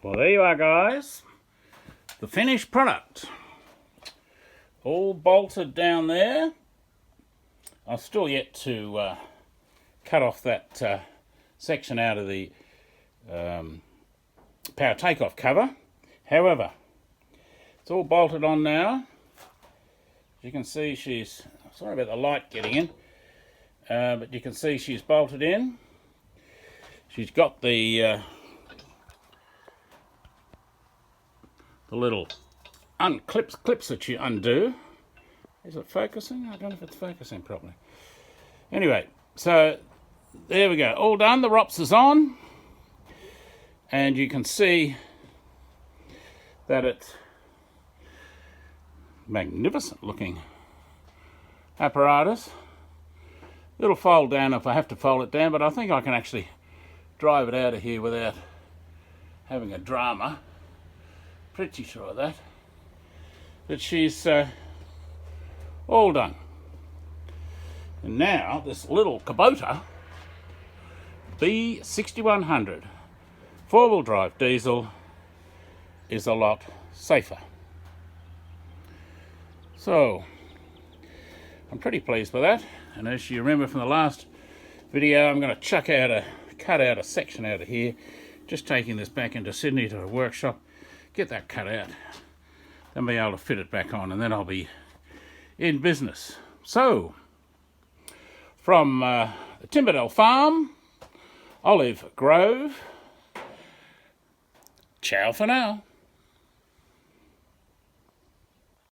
Well, there you are, guys. The finished product. All bolted down there. I've still yet to cut off that section out of the power takeoff cover. However, it's all bolted on now. As you can see, she's, sorry about the light getting in, but you can see she's bolted in. She's got the little clips that you undo. Is it focusing? I don't know if it's focusing properly. Anyway, so there we go. All done. The ROPS is on. And you can see that it's magnificent looking apparatus. It'll fold down if I have to fold it down, but I think I can actually drive it out of here without having a drama. Pretty sure of that. But she's all done. And now this little Kubota B6100 four-wheel drive diesel is a lot safer. So I'm pretty pleased with that. And as you remember from the last video, I'm going to cut out a section out of here, just taking this back into Sydney to a workshop, get that cut out, then be able to fit it back on, and then I'll be in business. So from the Timberdell farm, Olive Grove, ciao for now.